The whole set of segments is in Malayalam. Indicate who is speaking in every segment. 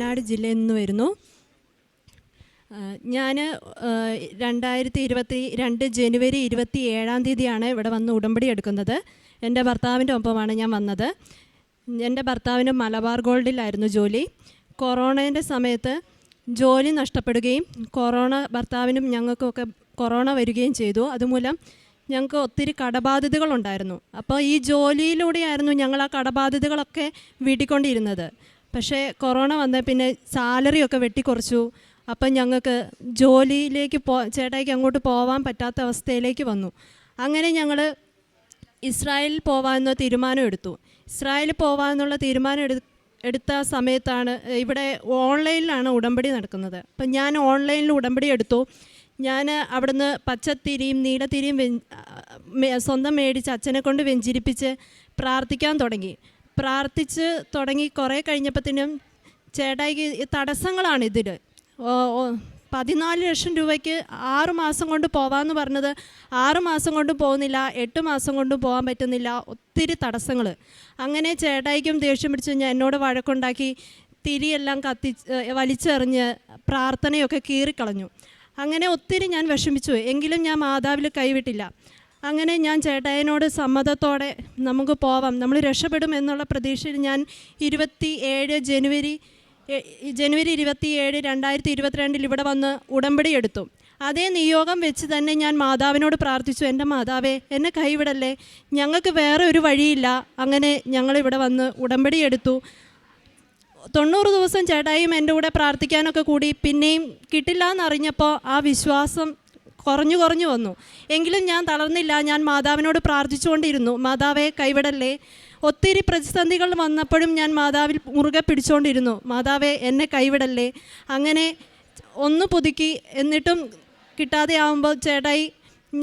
Speaker 1: വയനാട് ജില്ലയിൽ നിന്ന് വരുന്നു. ഞാൻ 2022 ജനുവരി 27 ഇവിടെ വന്ന് ഉടമ്പടി എടുക്കുന്നത്. എൻ്റെ ഭർത്താവിൻ്റെ ഒപ്പമാണ് ഞാൻ വന്നത്. എൻ്റെ ഭർത്താവിന് മലബാർ ഗോൾഡിലായിരുന്നു ജോലി. കൊറോണേൻ്റെ സമയത്ത് ജോലി നഷ്ടപ്പെടുകയും ഭർത്താവിനും ഞങ്ങൾക്കൊക്കെ കൊറോണ വരികയും ചെയ്തു. അതുമൂലം ഞങ്ങൾക്ക് ഒത്തിരി കടബാധ്യതകളുണ്ടായിരുന്നു. അപ്പോൾ ഈ ജോലിയിലൂടെയായിരുന്നു ഞങ്ങൾ ആ കടബാധ്യതകളൊക്കെ വീട്ടിക്കൊണ്ടിരുന്നത്. പക്ഷേ കൊറോണ വന്ന പിന്നെ സാലറിയൊക്കെ വെട്ടിക്കുറച്ചു. അപ്പം ഞങ്ങൾക്ക് ജോലിയിലേക്ക് ചേട്ടായിക്ക് അങ്ങോട്ട് പോകാൻ പറ്റാത്ത അവസ്ഥയിലേക്ക് വന്നു. അങ്ങനെ ഞങ്ങൾ ഇസ്രായേലിൽ പോകാമെന്ന തീരുമാനം എടുത്തു. ഇസ്രായേലിൽ പോകാമെന്നുള്ള തീരുമാനം എടുത്ത സമയത്താണ് ഇവിടെ ഓൺലൈനിലാണ് ഉടമ്പടി നടക്കുന്നത്. അപ്പം ഞാൻ ഓൺലൈനിൽ ഉടമ്പടി എടുത്തു. ഞാൻ അവിടുന്ന് പച്ചത്തിരിയും നീലത്തിരിയും സ്വന്തം മേടിച്ച് അച്ഛനെ കൊണ്ട് വെഞ്ചിരിപ്പിച്ച് പ്രാർത്ഥിക്കാൻ തുടങ്ങി. പ്രാർത്ഥിച്ച് തുടങ്ങി കുറേ കഴിഞ്ഞപ്പോഴത്തേനും ചേട്ടായിക്ക് തടസ്സങ്ങളാണ് ഇതിൽ. 14 ലക്ഷം രൂപയ്ക്ക് 6 മാസം കൊണ്ട് പോകാമെന്ന് പറഞ്ഞത് 6 മാസം കൊണ്ട് പോകുന്നില്ല, 8 മാസം കൊണ്ട് പോകാൻ പറ്റുന്നില്ല, ഒത്തിരി തടസ്സങ്ങൾ. അങ്ങനെ ചേട്ടായിക്കും ദേഷ്യം പിടിച്ച് ഞാൻ എന്നോട് വഴക്കുണ്ടാക്കി തിരിയെല്ലാം വലിച്ചെറിഞ്ഞ് പ്രാർത്ഥനയൊക്കെ കീറിക്കളഞ്ഞു. അങ്ങനെ ഒത്തിരി ഞാൻ വിഷമിച്ചു. എങ്കിലും ഞാൻ മാതാവിൽ കൈവിട്ടില്ല. അങ്ങനെ ഞാൻ ചേട്ടായിനോട് സമ്മതത്തോടെ നമുക്ക് പോവാം, നമ്മൾ രക്ഷപ്പെടും എന്നുള്ള പ്രതീക്ഷയിൽ ഞാൻ ജനുവരി 27, 2022 ഇവിടെ വന്ന് ഉടമ്പടി എടുത്തു. അതേ നിയോഗം വെച്ച് തന്നെ ഞാൻ മാതാവിനോട് പ്രാർത്ഥിച്ചു, എൻ്റെ മാതാവേ എന്നെ കൈവിടല്ലേ, ഞങ്ങൾക്ക് വേറെ ഒരു വഴിയില്ല. അങ്ങനെ ഞങ്ങളിവിടെ വന്ന് ഉടമ്പടി എടുത്തു. 90 ദിവസം ചേട്ടായും എൻ്റെ കൂടെ പ്രാർത്ഥിക്കാനൊക്കെ കൂടി. പിന്നെയും കിട്ടില്ല എന്നറിഞ്ഞപ്പോൾ ആ വിശ്വാസം കുറഞ്ഞു വന്നു. എങ്കിലും ഞാൻ തളർന്നില്ല. ഞാൻ മാതാവിനോട് പ്രാർത്ഥിച്ചുകൊണ്ടിരുന്നു, മാതാവേ കൈവിടല്ലേ. ഒത്തിരി പ്രതിസന്ധികൾ വന്നപ്പോഴും ഞാൻ മാതാവിൽ മുറുകെ പിടിച്ചുകൊണ്ടിരുന്നു, മാതാവേ എന്നെ കൈവിടല്ലേ. അങ്ങനെ ഒന്ന് പുതുക്കി. എന്നിട്ടും കിട്ടാതെ ആകുമ്പോൾ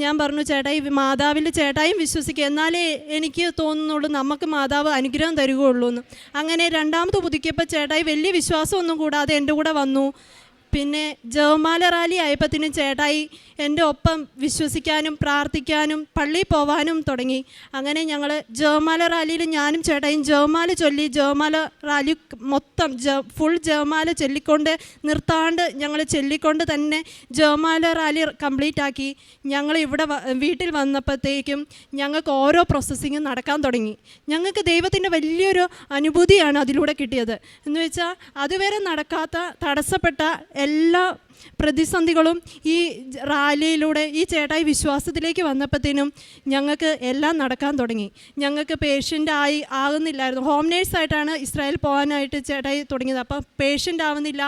Speaker 1: ഞാൻ പറഞ്ഞു, ചേട്ടായി മാതാവിൽ ചേട്ടായും വിശ്വസിക്കുക, എന്നാലേ എനിക്ക് തോന്നുന്നുള്ളൂ നമുക്ക് മാതാവ് അനുഗ്രഹം തരുകയുള്ളൂ എന്ന്. അങ്ങനെ രണ്ടാമത് പുതുക്കിയപ്പോൾ ചേട്ടായി വലിയ വിശ്വാസമൊന്നും കൂടാതെ എൻ്റെ കൂടെ വന്നു. പിന്നെ ജപമാല റാലി ആയപ്പോഴത്തേനും ചേട്ടായി എൻ്റെ ഒപ്പം വിശ്വസിക്കാനും പ്രാർത്ഥിക്കാനും പള്ളിയിൽ പോവാനും തുടങ്ങി. അങ്ങനെ ഞങ്ങൾ ജപമാല റാലിയിൽ ഞാനും ചേട്ടായും ജപമാല ചൊല്ലി, ജപമാല റാലി മൊത്തം ഫുൾ ജപമാല ചൊല്ലിക്കൊണ്ട് നിർത്താണ്ട് ഞങ്ങൾ ചൊല്ലിക്കൊണ്ട് തന്നെ ജപമാല റാലി കംപ്ലീറ്റ് ആക്കി. ഞങ്ങൾ ഇവിടെ വീട്ടിൽ വന്നപ്പോഴത്തേക്കും ഞങ്ങൾക്ക് ഓരോ പ്രോസസ്സിങ്ങും നടക്കാൻ തുടങ്ങി. ഞങ്ങൾക്ക് ദൈവത്തിൻ്റെ വലിയൊരു അനുഭൂതിയാണ് അതിലൂടെ കിട്ടിയത്. എന്ന് വെച്ചാൽ അതുവരെ നടക്കാത്ത തടസ്സപ്പെട്ട എല്ലാ പ്രതിസന്ധികളും ഈ റാലിയിലൂടെ ഈ ചേട്ടായി വിശ്വാസത്തിലേക്ക് വന്നപ്പോഴത്തേനും ഞങ്ങൾക്ക് എല്ലാം നടക്കാൻ തുടങ്ങി. ഞങ്ങൾക്ക് പേഷ്യൻ്റ് ആകുന്നില്ലായിരുന്നു. ഹോം നേഴ്സായിട്ടാണ് ഇസ്രായേൽ പോകാനായിട്ട് ചേട്ടായി തുടങ്ങിയത്. അപ്പം പേഷ്യൻ്റ് ആവുന്നില്ല,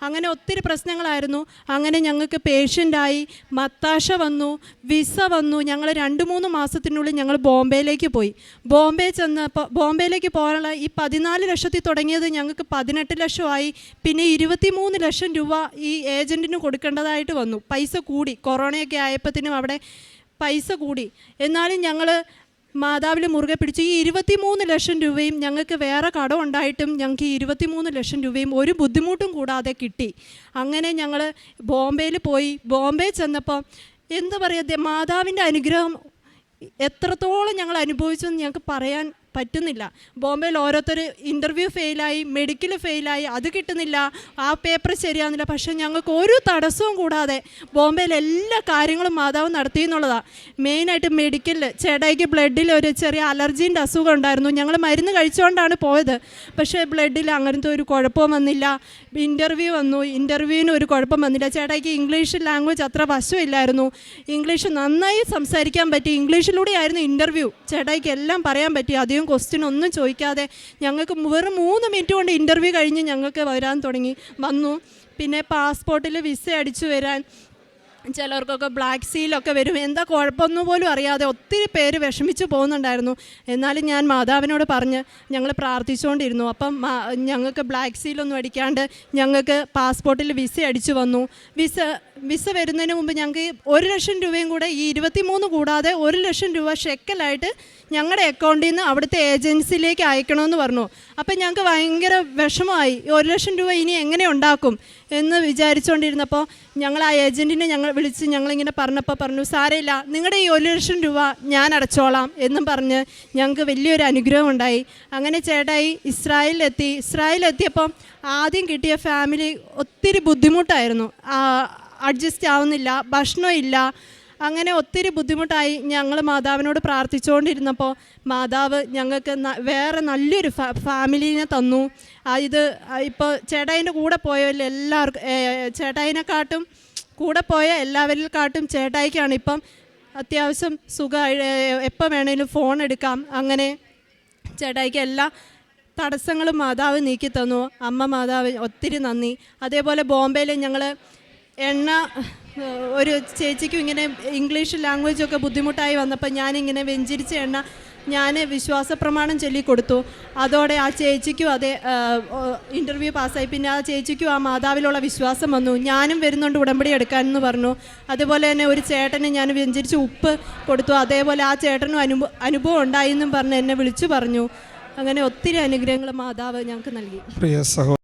Speaker 1: അങ്ങനെ ഒത്തിരി പ്രശ്നങ്ങളായിരുന്നു. അങ്ങനെ ഞങ്ങൾക്ക് പേഷ്യൻ്റായി, മത്താശ വന്നു, വിസ വന്നു. ഞങ്ങൾ 2-3 മാസത്തിനുള്ളിൽ ഞങ്ങൾ ബോംബെയിലേക്ക് പോയി. ബോംബെയിലേക്ക് പോകാനുള്ള ഈ 14 ലക്ഷത്തിൽ തുടങ്ങിയത് ഞങ്ങൾക്ക് 18 ലക്ഷമായി. പിന്നെ 23 ലക്ഷം രൂപ ഈ ഏജൻറ്റിന് കൊടുക്കേണ്ടതായിട്ട് വന്നു. പൈസ കൂടി, കൊറോണയൊക്കെ ആയപ്പോഴത്തേനും അവിടെ പൈസ കൂടി. എന്നാലും ഞങ്ങൾ മാതാവിൽ മുറുകെ പിടിച്ചു. ഈ 23 ലക്ഷം രൂപയും ഞങ്ങൾക്ക് വേറെ കടം ഉണ്ടായിട്ടും ഞങ്ങൾക്ക് 23 ലക്ഷം രൂപയും ഒരു ബുദ്ധിമുട്ടും കൂടാതെ കിട്ടി. അങ്ങനെ ഞങ്ങൾ ബോംബെയിൽ പോയി. ബോംബെ ചെന്നപ്പോൾ എന്താ പറയുക, മാതാവിൻ്റെ അനുഗ്രഹം എത്രത്തോളം ഞങ്ങൾ അനുഭവിച്ചെന്ന് ഞങ്ങൾക്ക് പറയാൻ പറ്റുന്നില്ല. ബോംബെയിൽ ഓരോരുത്തർ ഇൻ്റർവ്യൂ ഫെയിലായി, മെഡിക്കൽ ഫെയിലായി, അത് കിട്ടുന്നില്ല, ആ പേപ്പർ ശരിയാകുന്നില്ല. പക്ഷേ ഞങ്ങൾക്ക് ഒരു തടസ്സവും കൂടാതെ ബോംബെയിൽ എല്ലാ കാര്യങ്ങളും മാതാവ് നടത്തി എന്നുള്ളതാണ്. മെയിനായിട്ട് മെഡിക്കലിൽ ചേട്ടായിക്ക് ബ്ലഡിൽ ഒരു ചെറിയ അലർജീൻ്റെ അസുഖം ഉണ്ടായിരുന്നു. ഞങ്ങൾ മരുന്ന് കഴിച്ചുകൊണ്ടാണ് പോയത്. പക്ഷേ ബ്ലഡിൽ അങ്ങനത്തെ ഒരു കുഴപ്പവും വന്നില്ല. ഇൻ്റർവ്യൂ വന്നു, ഇൻ്റർവ്യൂവിന് ഒരു കുഴപ്പം വന്നില്ല. ചേട്ടായിക്ക് ഇംഗ്ലീഷ് ലാംഗ്വേജ് അത്ര വശമില്ലായിരുന്നു. ഇംഗ്ലീഷ് നന്നായി സംസാരിക്കാൻ പറ്റി. ഇംഗ്ലീഷിലൂടെ ആയിരുന്നു ഇൻ്റർവ്യൂ. ചേട്ടായിക്ക് എല്ലാം പറയാൻ പറ്റി. അധികം ക്വസ്റ്റ്യൻ ഒന്നും ചോദിക്കാതെ ഞങ്ങൾക്ക് വെറും 3 മിനിറ്റ് കൊണ്ട് ഇൻ്റർവ്യൂ കഴിഞ്ഞ് ഞങ്ങൾക്ക് വന്നു. പിന്നെ പാസ്പോർട്ടിൽ വിസ അടിച്ചു വരാൻ ചിലർക്കൊക്കെ ബ്ലാക്ക് സീലൊക്കെ വരും. എന്താ കുഴപ്പമൊന്നും പോലും അറിയാതെ ഒത്തിരി പേര് വിഷമിച്ച് പോകുന്നുണ്ടായിരുന്നു. എന്നാലും ഞാൻ മാതാവിനോട് പറഞ്ഞ് ഞങ്ങൾ പ്രാർത്ഥിച്ചുകൊണ്ടിരുന്നു. അപ്പം ഞങ്ങൾക്ക് ബ്ലാക്ക് സീലൊന്നും അടിക്കാണ്ട് ഞങ്ങൾക്ക് പാസ്പോർട്ടിൽ വിസ അടിച്ചു വന്നു. വിസ വരുന്നതിന് മുമ്പ് ഞങ്ങൾക്ക് 1,00,000 രൂപയും കൂടെ ഈ 23 കൂടാതെ 1,00,000 രൂപ ഷെക്കലായിട്ട് ഞങ്ങളുടെ അക്കൗണ്ടിൽ നിന്ന് അവിടുത്തെ ഏജൻസിയിലേക്ക് അയക്കണമെന്ന് പറഞ്ഞു. അപ്പം ഞങ്ങൾക്ക് ഭയങ്കര വിഷമമായി. 1,00,000 രൂപ ഇനി എങ്ങനെ ഉണ്ടാക്കും എന്ന് വിചാരിച്ചുകൊണ്ടിരുന്നപ്പോൾ ഞങ്ങൾ ആ ഏജൻറ്റിനെ വിളിച്ച് ഞങ്ങളിങ്ങനെ പറഞ്ഞു, സാരമില്ല, നിങ്ങളുടെ ഈ 1,00,000 രൂപ ഞാൻ അടച്ചോളാം എന്നും പറഞ്ഞ് ഞങ്ങൾക്ക് വലിയൊരു അനുഗ്രഹം ഉണ്ടായി. അങ്ങനെ ചേട്ടായി ഇസ്രായേലിലെത്തിയപ്പം ആദ്യം കിട്ടിയ ഫാമിലി ഒത്തിരി ബുദ്ധിമുട്ടായിരുന്നു. അഡ്ജസ്റ്റ് ആവുന്നില്ല, ഭക്ഷണമില്ല, അങ്ങനെ ഒത്തിരി ബുദ്ധിമുട്ടായി. ഞങ്ങൾ മാതാവിനോട് പ്രാർത്ഥിച്ചുകൊണ്ടിരുന്നപ്പോൾ മാതാവ് ഞങ്ങൾക്ക് വേറെ നല്ലൊരു ഫാമിലീനെ തന്നു. ഇത് ഇപ്പോൾ ചേട്ടായിൻ്റെ കൂടെ പോയവരിൽ എല്ലാവർക്കും, ചേട്ടായിനെക്കാട്ടും കൂടെ പോയ എല്ലാവരിൽക്കാട്ടും ചേട്ടായിക്കാണ് ഇപ്പം അത്യാവശ്യം എപ്പോൾ വേണേലും ഫോൺ എടുക്കാം. അങ്ങനെ ചേട്ടായിക്ക് എല്ലാ തടസ്സങ്ങളും മാതാവ് നീക്കി തന്നു. അമ്മ മാതാവ് ഒത്തിരി നന്ദി. അതേപോലെ ബോംബെയിൽ ഞങ്ങൾ എണ്ണ ഒരു ചേച്ചിക്കും ഇങ്ങനെ ഇംഗ്ലീഷ് ലാംഗ്വേജൊക്കെ ബുദ്ധിമുട്ടായി വന്നപ്പോൾ ഞാനിങ്ങനെ വെഞ്ചരിച്ച എണ്ണ ഞാൻ വിശ്വാസ പ്രമാണം ചൊല്ലിക്കൊടുത്തു. അതോടെ ആ ചേച്ചിക്കും അതേ ഇൻ്റർവ്യൂ പാസ്സായി. പിന്നെ ആ ചേച്ചിക്കും ആ മാതാവിലുള്ള വിശ്വാസം വന്നു. ഞാനും വരുന്നുണ്ട് ഉടമ്പടി എടുക്കാനെന്ന് പറഞ്ഞു. അതുപോലെ തന്നെ ഒരു ചേട്ടന് ഞാൻ വെഞ്ചരിച്ച് ഉപ്പ് കൊടുത്തു. അതേപോലെ ആ ചേട്ടനും അനുഭവം ഉണ്ടായി എന്നും പറഞ്ഞ് എന്നെ വിളിച്ചു പറഞ്ഞു. അങ്ങനെ ഒത്തിരി അനുഗ്രഹങ്ങൾ മാതാവ് ഞങ്ങൾക്ക് നൽകി.
Speaker 2: പ്രിയ സഹോദരൻ